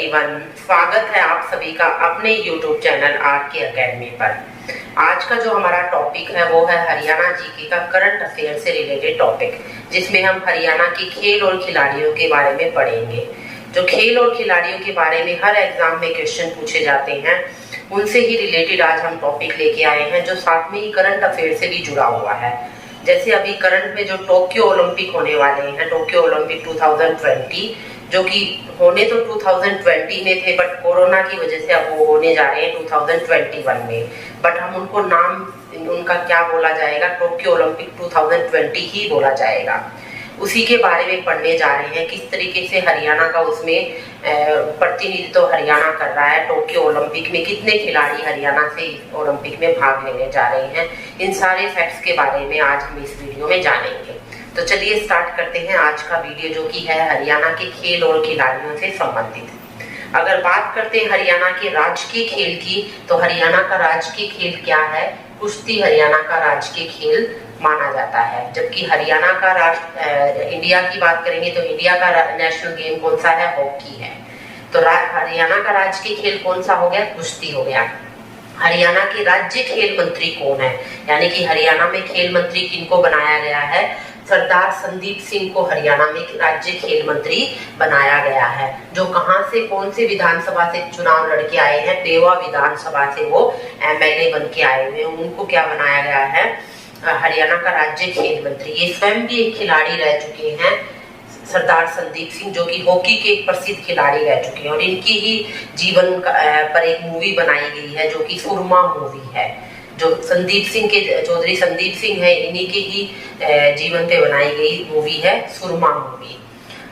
Everyone, स्वागत है आप सभी का अपने YouTube चैनल आर के अकेडमी पर। आज का जो हमारा टॉपिक है वो है हरियाणा जीके का करंट अफेयर से रिलेटेड टॉपिक, जिसमें हम हरियाणा के खेल और खिलाड़ियों के बारे में पढ़ेंगे। जो खेल और खिलाड़ियों के बारे में हर एग्जाम में क्वेश्चन पूछे जाते हैं, उनसे ही रिलेटेड आज हम टॉपिक लेके आए हैं, जो साथ में ही करंट अफेयर से भी जुड़ा हुआ है। जैसे अभी करंट में जो टोक्यो ओलंपिक होने वाले हैं, टोक्यो ओलंपिक 2020, जो कि होने तो 2020 में थे, बट कोरोना की वजह से अब वो होने जा रहे हैं 2021 में। बट हम उनको नाम उनका क्या बोला जाएगा, टोक्यो ओलंपिक 2020 ही बोला जाएगा। उसी के बारे में पढ़ने जा रहे हैं, किस तरीके से हरियाणा का उसमें प्रतिनिधित्व हरियाणा कर रहा है। टोक्यो ओलंपिक में कितने खिलाड़ी हरियाणा से ओलंपिक में भाग लेने जा रहे हैं, इन सारे फैक्ट्स के बारे में आज हम इस वीडियो में जानेंगे। तो चलिए स्टार्ट करते हैं आज का वीडियो, जो कि है हरियाणा के खेल और खिलाड़ियों से संबंधित। अगर बात करते हैं हरियाणा के राजकीय खेल की, तो हरियाणा का राजकीय खेल क्या है? कुश्ती हरियाणा का राजकीय खेल माना जाता है। जबकि हरियाणा का इंडिया की बात करेंगे तो इंडिया का नेशनल गेम कौन सा है? हॉकी है। तो हरियाणा का राजकीय खेल कौन सा हो गया? कुश्ती हो गया। हरियाणा के राज्य खेल मंत्री कौन है? यानी कि हरियाणा में खेल मंत्री किनको बनाया गया है? सरदार संदीप सिंह को हरियाणा में राज्य खेल मंत्री बनाया गया है। जो कहां से, कौन से विधानसभा से चुनाव लड़के आए हैं? पेवा विधानसभा से वो एमएलए बन के आए हुए, उनको क्या बनाया गया है? हरियाणा का राज्य खेल मंत्री। ये स्वयं भी एक खिलाड़ी रह चुके हैं, सरदार संदीप सिंह, जो कि हॉकी के एक प्रसिद्ध खिलाड़ी रह चुके हैं। और इनकी ही जीवन पर एक मूवी बनाई गई है, जो कि सुरमा मूवी है। जो संदीप सिंह के चौधरी संदीप सिंह है, इन्हीं के ही जीवन पे बनाई गई मूवी है सुरमा मूवी।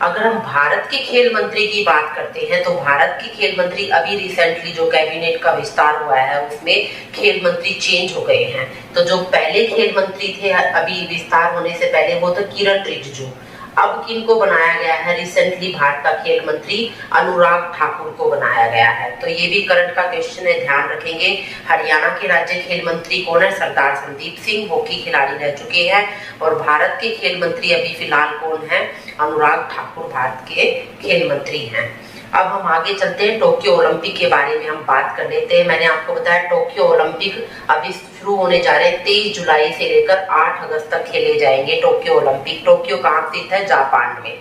अगर हम भारत के खेल मंत्री की बात करते हैं, तो भारत के खेल मंत्री अभी रिसेंटली जो कैबिनेट का विस्तार हुआ है, उसमें खेल मंत्री चेंज हो गए हैं। तो जो पहले खेल मंत्री थे अभी विस्तार होने से पहले, वो तो किरण रिजिजू। अब किनको बनाया गया है? रिसेंटली भारत का खेल मंत्री अनुराग ठाकुर को बनाया गया है। तो ये भी करंट का क्वेश्चन है, ध्यान रखेंगे। हरियाणा के राज्य खेल मंत्री कौन है? सरदार संदीप सिंह, हॉकी खिलाड़ी रह चुके हैं। और भारत के खेल मंत्री अभी फिलहाल कौन है? अनुराग ठाकुर भारत के खेल मंत्री हैं। अब हम आगे चलते हैं, टोक्यो ओलंपिक के बारे में हम बात कर लेते हैं। मैंने आपको बताया टोक्यो ओलंपिक अभी शुरू होने जा रहे हैं। 23 जुलाई से लेकर 8 अगस्त तक खेले जाएंगे टोक्यो ओलंपिक। टोक्यो कहाँ स्थित है? जापान में।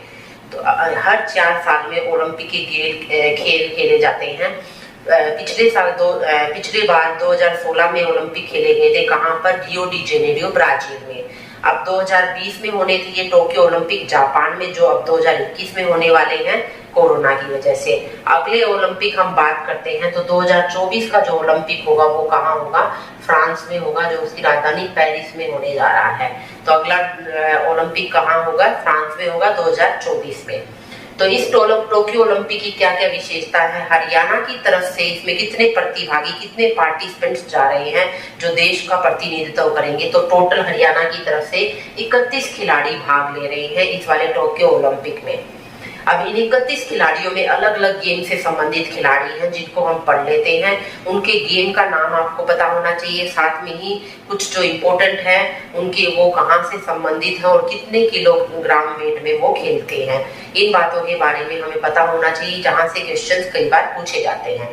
तो हर 4 साल में ओलंपिक के खेल खेले जाते हैं। पिछले बार 2016 में ओलंपिक खेले गए थे। कहाँ पर? रियो डी जेनेरियो, ब्राजील में। अब 2020 में होने थे ये टोक्यो ओलंपिक जापान में, जो अब 2021 में होने वाले हैं कोरोना की वजह से। अगले ओलंपिक हम बात करते हैं तो 2024 का जो ओलंपिक होगा वो कहाँ होगा? फ्रांस में होगा, जो उसकी राजधानी पेरिस में होने जा रहा है। तो अगला ओलंपिक कहाँ होगा? फ्रांस में होगा 2024 में। तो इस टोक्यो ओलंपिक की क्या क्या विशेषता है? हरियाणा की तरफ से इसमें कितने प्रतिभागी, कितने पार्टिसिपेंट्स जा रहे हैं जो देश का प्रतिनिधित्व करेंगे? तो टोटल हरियाणा की तरफ से 31 खिलाड़ी भाग ले रहे हैं इस वाले टोक्यो ओलंपिक में। अब इन 31 खिलाड़ियों में अलग अलग गेम से संबंधित खिलाड़ी हैं, जिनको हम पढ़ लेते हैं। उनके गेम का नाम आपको पता होना चाहिए, साथ में ही कुछ जो इम्पोर्टेंट है उनके, वो कहाँ से संबंधित है और कितने किलोग्राम वेट में वो खेलते हैं। इन बातों के बारे में हमें पता होना चाहिए, जहाँ से क्वेश्चंस कई बार पूछे जाते हैं।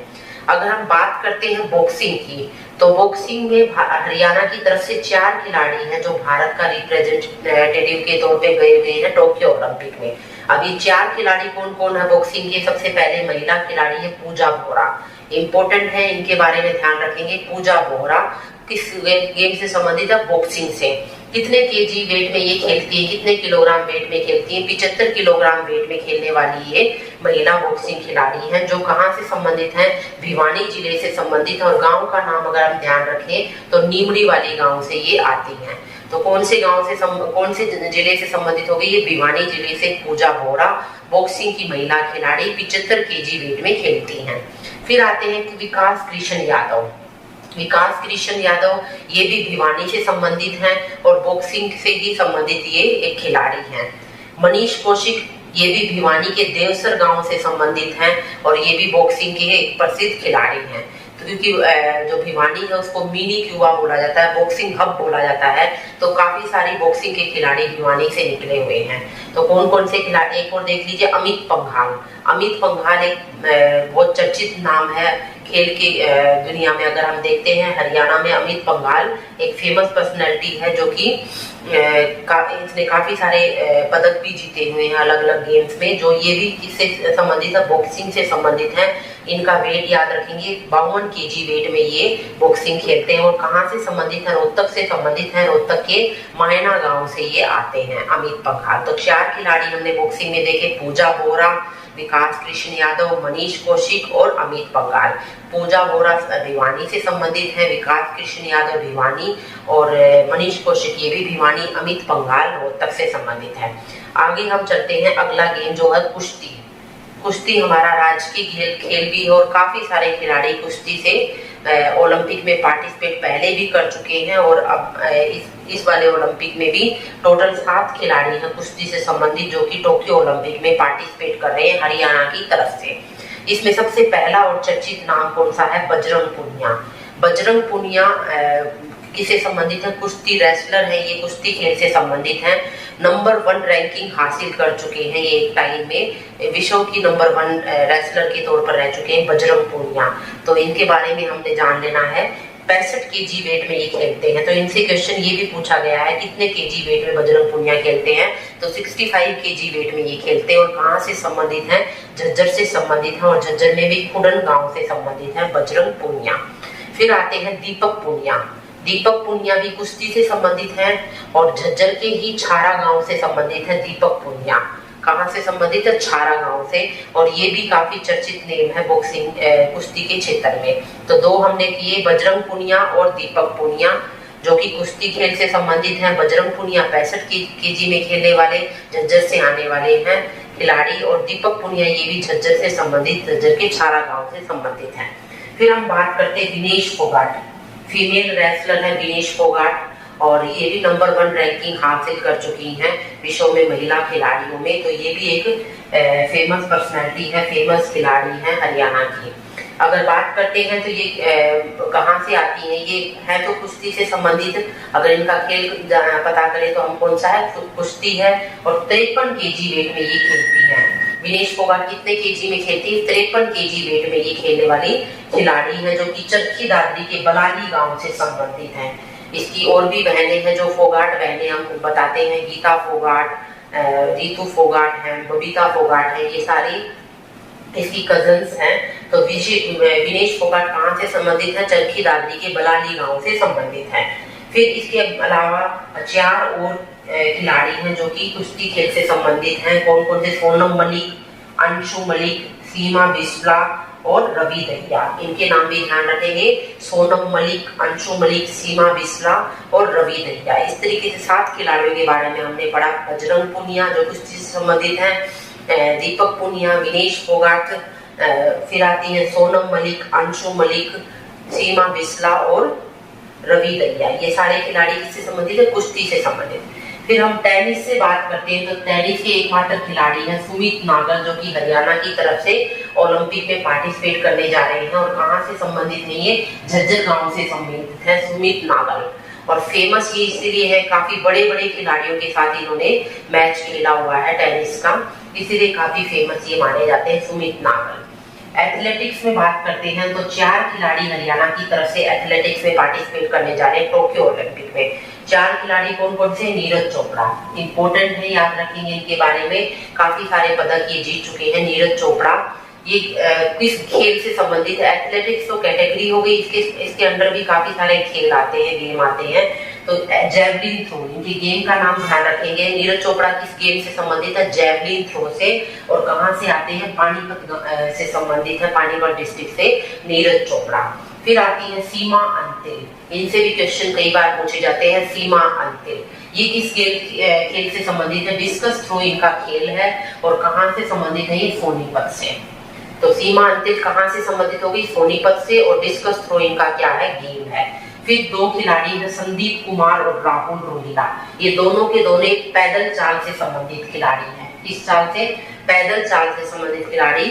अगर हम बात करते हैं बॉक्सिंग की, तो बॉक्सिंग में हरियाणा की तरफ से 4 खिलाड़ी हैं जो भारत का रिप्रेजेंटेटिव के तौर पे गए हुए हैं टोक्यो ओलंपिक में। अब ये 4 खिलाड़ी कौन कौन है बॉक्सिंग के? सबसे पहले महिला खिलाड़ी है पूजा बोहरा, इंपॉर्टेंट है, इनके बारे में ध्यान रखेंगे। पूजा बोहरा किस गेम से संबंधित है? बॉक्सिंग से। कितने केजी वेट में ये खेलती है, कितने किलोग्राम वेट में खेलती है? 75 किलोग्राम वेट में खेलने वाली ये महिला बॉक्सिंग खिलाड़ी हैं, जो कहाँ से संबंधित हैं? भिवानी जिले से संबंधित है। और गांव का नाम अगर हम ध्यान रखें तो नीमड़ी वाली गांव से ये आती हैं। तो कौन से गांव से कौन से जिले से संबंधित होगी? ये भिवानी जिले से पूजा बोहरा बॉक्सिंग की महिला खिलाड़ी 75 केजी वेट में खेलती हैं। फिर आते हैं विकास कृष्ण यादव। विकास कृष्ण यादव ये भी भिवानी से संबंधित हैं और बॉक्सिंग से ही संबंधित ये एक खिलाड़ी हैं। मनीष कौशिक ये भी भिवानी के देवसर गांव से संबंधित हैं और ये भी बॉक्सिंग के एक प्रसिद्ध खिलाड़ी हैं। तो क्योंकि जो भिवानी है उसको मिनी क्यूबा बोला जाता है, बॉक्सिंग हब बोला जाता है, तो काफी सारी बॉक्सिंग के खिलाड़ी भिवानी से निकले हुए हैं। तो कौन कौन से खिलाड़ी, एक और देख लीजिए, अमित पंघाल। अमित पंघाल एक बहुत चर्चित नाम है खेल की दुनिया में। अगर हम देखते हैं हरियाणा में अमित पंघाल एक फेमस पर्सनैलिटी है, जो कि इसने काफी सारे पदक भी जीते हुए हैं अलग अलग गेम्स में, जो ये भी किससे संबंधित है, बॉक्सिंग से संबंधित है। इनका वेट याद रखेंगे, 52 केजी वेट में ये बॉक्सिंग खेलते हैं। और कहाँ से संबंधित है, रोहतक से संबंधित है, रोहतक के मायना गांव से ये आते हैं अमित पंघाल। तो 4 खिलाड़ी हमने बॉक्सिंग में देखे, पूजा बोरा, विकास कृष्ण यादव, मनीष कौशिक और अमित पंघाल। पूजा बोरा भिवानी से संबंधित है, विकास कृष्ण यादव भिवानी और मनीष कौशिक ये भी भिवानी, अमित पंघाल रोहतक से संबंधित है। आगे हम चलते हैं, अगला गेम जो है कुश्ती। कुश्ती हमारा राजकीय खेल भी है और काफी सारे खिलाड़ी कुश्ती से ओलंपिक में पार्टिसिपेट पहले भी कर चुके हैं। और अब इस वाले ओलंपिक में भी टोटल 7 खिलाड़ी हैं कुश्ती से संबंधित, जो कि टोक्यो ओलंपिक में पार्टिसिपेट कर रहे हैं हरियाणा की तरफ से। इसमें सबसे पहला और चर्चित नाम कौन सा है, बजरंग पुनिया। बजरंग पुनिया किससे संबंधित है, कुश्ती रेसलर है, ये कुश्ती खेल से संबंधित है। नंबर 1 रैंकिंग हासिल कर चुके हैं ये एक टाइम में, विश्व की नंबर 1 रेसलर के तौर पर रह चुके हैं बजरंग पुनिया। तो इनके बारे में हमने जान लेना है। 65 केजी वेट में ये खेलते हैं। तो इनसे क्वेश्चन ये भी पूछा गया है, कितने केजी वेट में बजरंग पुनिया खेलते हैं, तो 65 केजी वेट में ये खेलते हैं। और कहाँ से संबंधित है, झज्जर से संबंधित है, और झज्जर में भी खुडन गांव से संबंधित है बजरंग पुनिया। फिर आते हैं दीपक पुनिया। दीपक पुनिया भी कुश्ती से संबंधित है और झज्जर के ही छारा गांव से संबंधित है दीपक पुनिया। कहां से संबंधित है, छारा गांव से। और ये भी काफी चर्चित नेम है बॉक्सिंग कुश्ती के क्षेत्र में। तो 2 हमने किए, बजरंग पुनिया और दीपक पुनिया, जो कि कुश्ती खेल से संबंधित है। बजरंग पुनिया 65 केजी में खेलने वाले, झज्जर से आने वाले हैं खिलाड़ी, और दीपक पुनिया ये भी झज्जर से संबंधित, झज्जर के छारा गांव से संबंधित है। फिर हम बात करते हैं विनेश फोगाट। फीमेल रेसलर है विनेश फोगाट, और ये भी नंबर 1 रैंकिंग हासिल कर चुकी हैं विश्व में महिला खिलाड़ियों में। तो ये भी एक फेमस पर्सनैलिटी है, फेमस खिलाड़ी है हरियाणा की। अगर बात करते हैं तो ये कहाँ से आती है, ये है तो कुश्ती से संबंधित। अगर इनका खेल पता करें तो हम कौन सा है, कुश्ती है, और 53 केजी वेट में ये खेलती है। विनेश फोगाट कितने केजी में खेलती है, 53 केजी वेट में ये खेलने वाली खिलाड़ी है, जो कि चरखी दादरी के बलाली गांव से संबंधित है। इसकी और भी बहनें हैं, जो फोगाट बहनें हम बताते हैं, गीता फोगाट, रीतू फोगाट है, बबीता फोगाट है, ये सारी इसकी कजन्स हैं। तो विनेश फोगाट कहाँ से संबंधित है, चरखी दादरी के बलाली गांव से संबंधित है। फिर इसके अलावा 4 और खिलाड़ी हैं जो कि कुश्ती खेल से संबंधित हैं। कौन कौन से, सोनम मलिक, अंशु मलिक, सीमा बिस्ला और रवि दहिया। इनके नाम भी ध्यान रखेंगे, सोनम मलिक, अंशु मलिक, सीमा बिस्ला और रवि दहिया। इस तरीके से 7 खिलाड़ियों के बारे में हमने पढ़ा। बजरंग पुनिया जो कुश्ती से संबंधित है, दीपक पुनिया, विनेश फोगाट, फिर आती है सोनम मलिक, अंशु मलिक, सीमा बिस्ला और रवि दहिया। ये सारे खिलाड़ी किससे संबंधित है, कुश्ती से संबंधित। फिर हम टेनिस से बात करते हैं, तो टेनिस के एकमात्र खिलाड़ी हैं सुमित नागल, जो कि हरियाणा की तरफ से ओलंपिक में पार्टिसिपेट करने जा रहे हैं। और कहाँ से संबंधित नहीं है, झज्जर गांव से संबंधित है सुमित नागल। और फेमस ये इसलिए है, काफी बड़े बड़े खिलाड़ियों के साथ इन्होंने मैच खेला हुआ है टेनिस का, इसीलिए काफी फेमस ये माने जाते हैं सुमित नागल। एथलेटिक्स में बात करते हैं तो 4 खिलाड़ी हरियाणा की तरफ से एथलेटिक्स में पार्टिसिपेट करने जा रहे हैं टोक्यो ओलंपिक में। 4 खिलाड़ी कौन कौन से, नीरज चोपड़ा, इंपॉर्टेंट है, याद रखेंगे इनके बारे में, काफी सारे पदक ये जीत चुके हैं। नीरज चोपड़ा ये किस खेल से संबंधित है, एथलेटिक्स तो कैटेगरी हो गई, इसके अंदर भी काफी सारे खेल आते हैं, गेम आते हैं। तो जैवलिन थ्रो, इनके गेम का नाम ध्यान रखेंगे। नीरज चोपड़ा किस गेम से संबंधित है, जैवलिन थ्रो से। और कहां से आते हैं, पानीपत से संबंधित है, पानीपत डिस्ट्रिक्ट से नीरज चोपड़ा। फिर आती है सीमा अंतिल, इनसे भी क्वेश्चन कई बार पूछे जाते हैं। सीमा अंतिल ये किस खेल से संबंधित है, डिस्कस थ्रो इनका खेल है। और कहां से संबंधित है, ये सोनीपत से। तो सीमा अंतिल कहां से संबंधित होगी, सोनीपत से। और डिस्कस थ्रो इनका क्या है, गेम है। फिर 2 खिलाड़ी हैं, संदीप कुमार और राहुल रोहिला, ये दोनों के दोनों पैदल चाल से संबंधित खिलाड़ी हैं। इस चाल से, पैदल चाल से संबंधित खिलाड़ी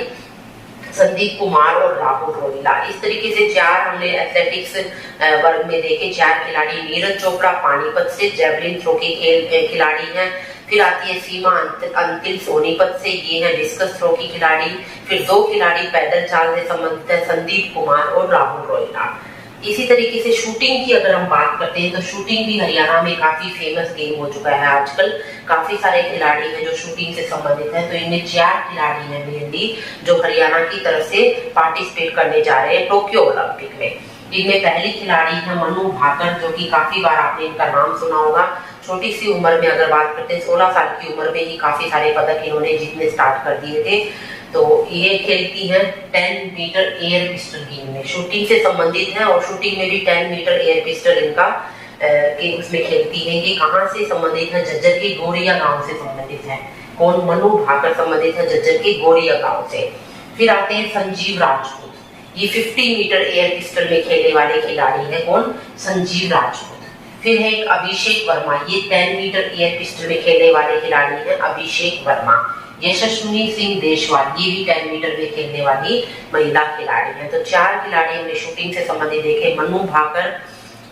संदीप कुमार और राहुल रोहिला। इस तरीके से 4 हमने एथलेटिक्स वर्ग में देखे। 4 खिलाड़ी, नीरज चोपड़ा पानीपत से जेवलिन थ्रो के खिलाड़ी हैं। फिर आती है सीमा अंतिल सोनीपत से, ये है डिस्कस थ्रो की खिलाड़ी। फिर 2 खिलाड़ी पैदल चाल से संबंधित है, संदीप कुमार और राहुल रोहिला। इसी तरीके से शूटिंग की अगर हम बात करते हैं तो शूटिंग भी हरियाणा में काफी फेमस गेम हो चुका है आजकल। काफी सारे खिलाड़ी हैं जो शूटिंग से संबंधित हैं। तो इनमें 4 खिलाड़ी हैं मेनली जो हरियाणा की तरफ से पार्टिसिपेट करने जा रहे हैं टोक्यो ओलंपिक में। इनमें पहली खिलाड़ी है मनु भाकर, जो कि काफी बार आपने इनका नाम सुना होगा। छोटी सी उम्र में अगर बात करते हैं, 16 साल की उम्र में ही काफी सारे पदक इन्होंने जीतने स्टार्ट कर दिए थे। तो ये खेलती हैं 10 मीटर एयर पिस्टल गेम में, शूटिंग से संबंधित है और शूटिंग में भी 10 मीटर एयर पिस्टल इनका के उसमें खेलती है। ये कहाँ से संबंधित है? झज्जर के गोरिया गांव से संबंधित है। कौन? मनु भाकर संबंधित है झज्जर के गोरिया गांव से। फिर आते हैं संजीव राजपूत, ये 50 मीटर एयर पिस्टल में खेलने वाले खिलाड़ी है। कौन? संजीव राजपूत। फिर है एक अभिषेक वर्मा, ये 10 मीटर एयर पिस्टल में खेलने वाले खिलाड़ी है अभिषेक वर्मा। यशस्विनी सिंह देशवाल, ये भी 10 मीटर में खेलने वाली महिला खिलाड़ी है। तो 4 खिलाड़ी हमने शूटिंग से संबंधित देखे। मनु भाकर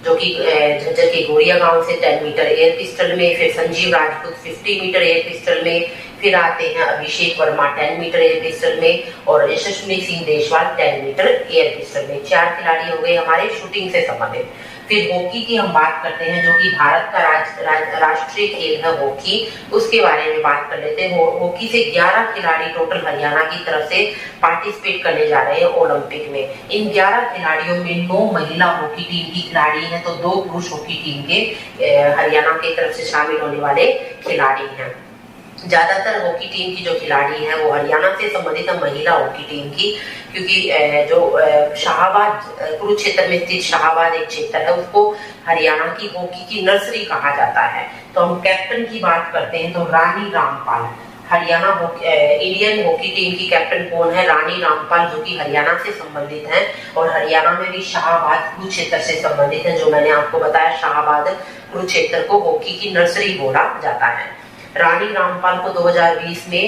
जो कि झज्जर के गोरिया गांव से 10 मीटर एयर पिस्टल में, फिर Sanjeev Rajput 50 metre air pistol में, फिर आते हैं Abhishek Verma 10 metre air pistol में और Yashaswini Singh Deswal 10 metre air pistol में। 4 खिलाड़ी हो गए हमारे शूटिंग से संबंधित। फिर हॉकी की हम बात करते हैं, जो कि भारत का राष्ट्रीय खेल है हॉकी, उसके बारे में बात कर लेते हैं। हॉकी से 11 खिलाड़ी टोटल हरियाणा की तरफ से पार्टिसिपेट करने जा रहे हैं ओलंपिक में। इन 11 खिलाड़ियों में 9 महिला हॉकी टीम की खिलाड़ी हैं, तो 2 पुरुष हॉकी टीम के हरियाणा की तरफ से शामिल होने वाले खिलाड़ी हैं। ज्यादातर हॉकी टीम की जो खिलाड़ी है वो हरियाणा से संबंधित है, महिला हॉकी टीम की, क्योंकि जो शाहबाद कुरुक्षेत्र में स्थित शाहबाद एक क्षेत्र है, उसको हरियाणा की हॉकी की नर्सरी कहा जाता है। तो हम कैप्टन की बात करते हैं तो Rani Rampal, Haryana Indian hockey team की कैप्टन कौन है? रानी रामपाल, जो कि हरियाणा से संबंधित है और हरियाणा में भी शाहबाद कुरुक्षेत्र से संबंधित है। जो मैंने आपको बताया, शाहबाद कुरुक्षेत्र को हॉकी की नर्सरी बोला जाता है। रानी रामपाल को 2020 में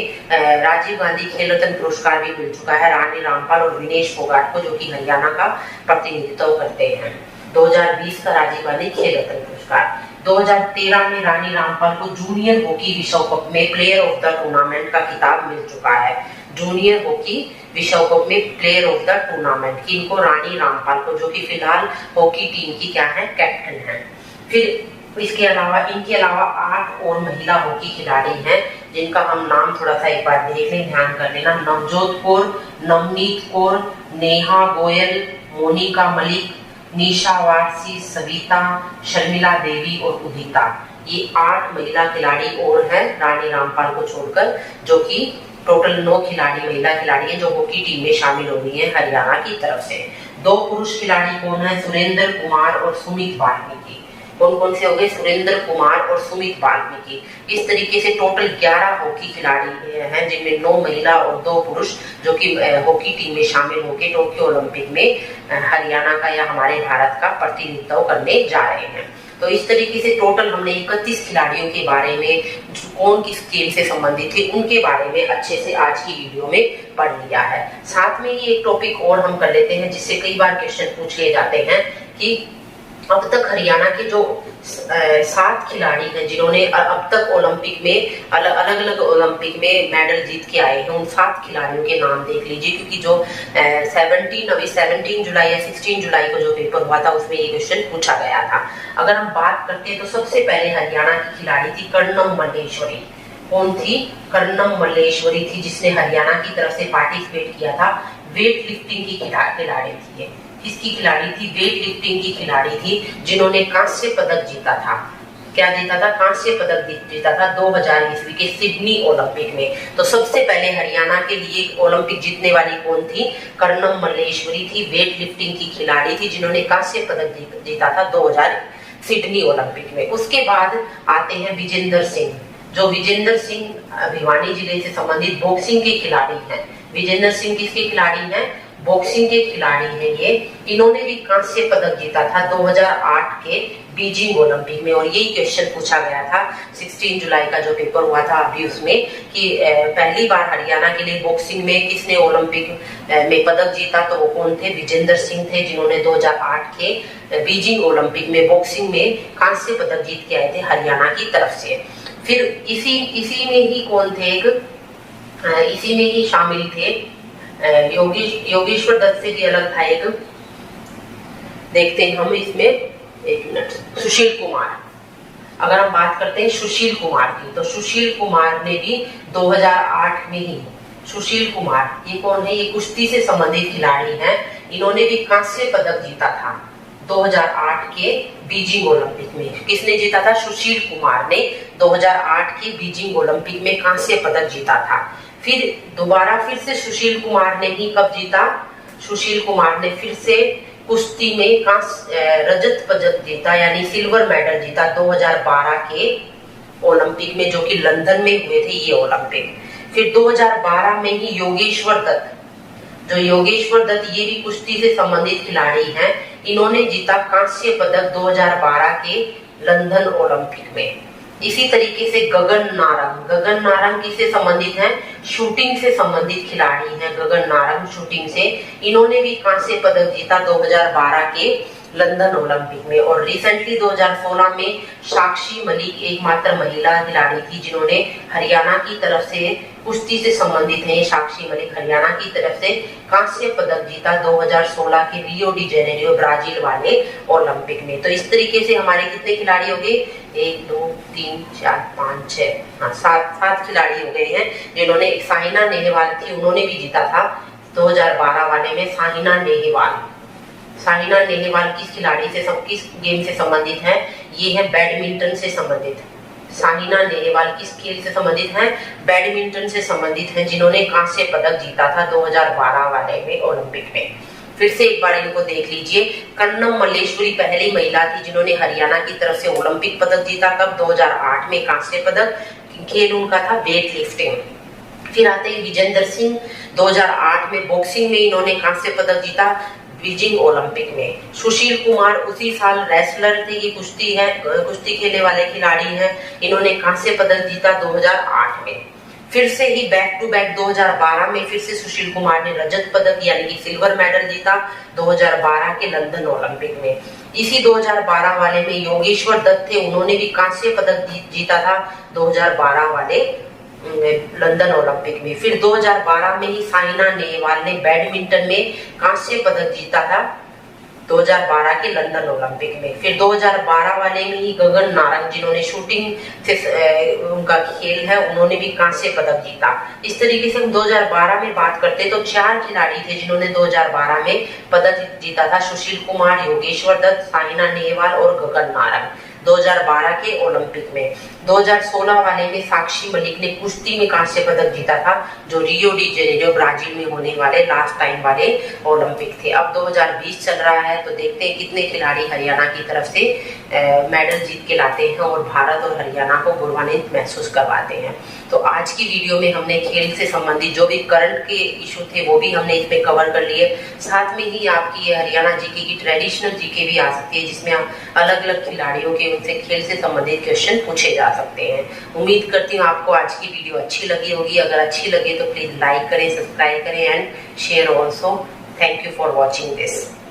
राजीव गांधी खेल रत्न पुरस्कार भी मिल चुका है। रानी रामपाल और विनेश फोगाट को, जो कि हरियाणा का प्रतिनिधित्व करते हैं। 2020 का राजीव गांधी खेल रत्न पुरस्कार। 2013 में रानी रामपाल को जूनियर हॉकी विश्व कप में प्लेयर ऑफ द टूर्नामेंट का खिताब मिल चुका है। जूनियर हॉकी विश्व कप में प्लेयर ऑफ द टूर्नामेंट की इनको रानी रामपाल को, जो कि फिलहाल हॉकी टीम की क्या है? कैप्टन है। फिर इसके अलावा इनके अलावा 8 और महिला हॉकी खिलाड़ी हैं, जिनका हम नाम थोड़ा सा एक बार देख लें, ध्यान कर लेना। नवजोत कौर, नवनीत कौर, नेहा गोयल, मोनिका मलिक, निशा वारसी, सविता, शर्मिला देवी और उदिता। ये 8 महिला खिलाड़ी और हैं रानी रामपाल को छोड़कर, जो कि टोटल 9 खिलाड़ी महिला खिलाड़ी हैं जो हॉकी टीम में शामिल हो गई है हरियाणा की तरफ से। 2 पुरुष खिलाड़ी कौन है? सुरेंद्र कुमार और सुमित वाल्मीकि। कौन कौन से हो गए? सुरेंद्र कुमार और सुमित वाल्मीकि। इस तरीके से टोटल 11 हॉकी खिलाड़ी हैं, जिनमें 9 महिला और 2 पुरुष, जो कि हॉकी टीम में शामिल होकर टोक्यो ओलंपिक में हरियाणा का या हमारे भारत का प्रतिनिधित्व करने जा रहे हैं। तो इस तरीके से टोटल हमने 31 खिलाड़ियों के बारे में, कौन किस खेल से संबंधित थे उनके बारे में अच्छे से आज की वीडियो में पढ़ लिया है। साथ में ये एक टॉपिक और हम कर लेते हैं, जिससे कई बार क्वेश्चन पूछ लिए जाते हैं कि अब तक हरियाणा के जो 7 खिलाड़ी हैं जिन्होंने अब तक ओलंपिक में अलग अलग ओलंपिक में मेडल जीत के आए हैं, उन 7 खिलाड़ियों के नाम देख लीजिए, क्योंकि जो 17 जुलाई या 16 जुलाई को जो पेपर हुआ था उसमें ये क्वेश्चन पूछा गया था। अगर हम बात करते हैं तो सबसे पहले हरियाणा की खिलाड़ी थी कर्णम मल्लेश्वरी। कौन थी? कर्णम मल्लेश्वरी थी, जिसने हरियाणा की तरफ से पार्टिसिपेट किया था। वेट लिफ्टिंग की खिलाड़ी थी। किसकी खिलाड़ी थी? वेट लिफ्टिंग की खिलाड़ी थी, जिन्होंने कांस्य पदक जीता था। क्या जीता था? कांस्य पदक जीता था 2020 के सिडनी ओलंपिक में। तो सबसे पहले हरियाणा के लिए ओलंपिक जीतने वाली कौन थी? कर्णम मल्लेश्वरी थी, वेट लिफ्टिंग की खिलाड़ी थी, जिन्होंने कांस्य पदक जीता था 2000 सिडनी ओलंपिक में। उसके बाद आते हैं विजेंद्र सिंह, जो विजेंद्र सिंह भिवानी जिले से संबंधित बॉक्सिंग के खिलाड़ी हैं। विजेंद्र सिंह किसके खिलाड़ी हैं? बॉक्सिंग के खिलाड़ी हैं ये। इन्होंने भी कांस्य पदक जीता था 2008 के बीजिंग ओलंपिक में। और यही क्वेश्चन पूछा गया था 16 जुलाई का जो पेपर हुआ था अभी उसमें, कि पहली बार हरियाणा के लिए बॉक्सिंग में किसने ओलंपिक में पदक जीता, तो वो कौन थे? विजेंद्र सिंह थे, जिन्होंने 2008 के बीजिंग ओलंपिक में बॉक्सिंग में कांस्य पदक जीत के आए थे हरियाणा की तरफ से। फिर इसी में ही कौन थे, इसी में ही शामिल थे योगेश्वर दत्त से भी अलग था एक, देखते हैं हम इसमें, एक मिनट, सुशील कुमार। अगर हम बात करते हैं सुशील कुमार की, तो सुशील कुमार ने भी 2008 में ही, सुशील कुमार ये कौन है? ये कुश्ती से संबंधित खिलाड़ी हैं। इन्होंने भी कांस्य पदक जीता था 2008 के बीजिंग ओलंपिक में। किसने जीता था? सुशील कुमार ने 2008 के बीजिंग ओलंपिक में कांस्य पदक जीता था। फिर दोबारा फिर से सुशील कुमार ने ही कब जीता? सुशील कुमार ने फिर से कुश्ती में रजत पदक जीता, यानी सिल्वर मेडल जीता 2012 के ओलंपिक में, जो कि लंदन में हुए थे ये ओलंपिक। फिर 2012 में ही योगेश्वर दत्त, जो योगेश्वर दत्त ये भी कुश्ती से संबंधित खिलाड़ी हैं, इन्होंने जीता कांस्य पदक 2012 के लंदन ओलंपिक में। इसी तरीके से गगन नारंग किससे संबंधित हैं? शूटिंग से संबंधित खिलाड़ी हैं गगन नारंग, शूटिंग से। इन्होंने भी कांस्य पदक जीता 2012 के लंदन ओलंपिक में। और रिसेंटली 2016 में साक्षी मलिक एकमात्र महिला खिलाड़ी थी जिन्होंने हरियाणा की तरफ से, कुश्ती से संबंधित है साक्षी मलिक, हरियाणा की तरफ से कांस्य पदक जीता 2016 के रियो डी जेनेरियो ब्राजील वाले ओलंपिक में। तो इस तरीके से हमारे कितने खिलाड़ी हो गए? 1 2 3 4 5 6, हाँ 7 खिलाड़ी हो गए हैं जिन्होंने, एक साइना नेहवाल थी, उन्होंने भी जीता था 2012 वाले में। साइना नेहवाल किस खिलाड़ी से, किस गेम से संबंधित है? ये है बैडमिंटन से संबंधित। साइना नेहवाल किस खेल से संबंधित है? बैडमिंटन से संबंधित है, जिन्होंने कांस्य पदक जीता था 2012 वाले में ओलंपिक में। फिर से एक बार इनको देख लीजिए। कन्नम मल्लेश्वरी पहली महिला थी जिन्होंने हरियाणा की तरफ से ओलंपिक पदक जीता, कब? 2008 में कांस्य पदक। खेल उनका था वेट लिफ्टिंग। फिर आते हैं विजेंद्र सिंह, 2008 में बॉक्सिंग में इन्होंने कांस्य पदक जीता बीजिंग ओलंपिक में। सुशील कुमार उसी साल रेसलर थे, ये कुश्ती खेलने वाले खिलाड़ी हैं, इन्होंने कांस्य पदक जीता 2008 में। फिर से ही बैक टू बैक 2012 में फिर से सुशील कुमार ने रजत पदक यानी कि सिल्वर मेडल जीता 2012 के लंदन ओलंपिक में। इसी 2012 वाले में योगेश्वर दत्त थे, उन्होंने भी कांस्य पदक जीता था 2012 वाले लंदन ओलंपिक में। फिर 2012 में ही साइना नेहवाल ने बैडमिंटन में कांस्य पदक जीता था 2012 के लंदन ओलंपिक में। फिर 2012 वाले में ही गगन नारंग, जिन्होंने शूटिंग से उनका खेल है, उन्होंने भी कांस्य पदक जीता। इस तरीके से हम 2012 में बात करते तो 4 खिलाड़ी थे जिन्होंने 2012 में पदक जीता था, सुशील कुमार, योगेश्वर दत्त, साइना नेहवाल और गगन नारंग 2012 के ओलंपिक में। 2016 वाले में साक्षी मलिक ने कुश्ती में कांस्य पदक जीता था, जो रियो डी जेनेरियो ब्राजील में होने वाले लास्ट टाइम वाले ओलंपिक थे। अब 2020 चल रहा है, तो देखते हैं कितने खिलाड़ी हरियाणा की तरफ से मेडल जीत के लाते हैं और भारत और हरियाणा को गौरवान्वित महसूस करवाते हैं। तो आज की वीडियो में हमने खेल से संबंधित जो भी करंट के इशू थे वो भी हमने इसमें कवर कर लिए। साथ में ही आपकी हरियाणा जीके की ट्रेडिशनल जीके भी आ सकती है, जिसमें हम अलग अलग खिलाड़ियों के, उनसे खेल से संबंधित क्वेश्चन पूछे जा सकते हैं। उम्मीद करती हूँ आपको आज की वीडियो अच्छी लगी होगी। अगर अच्छी लगे तो प्लीज लाइक करें, सब्सक्राइब करें and share also. Thank you for watching this.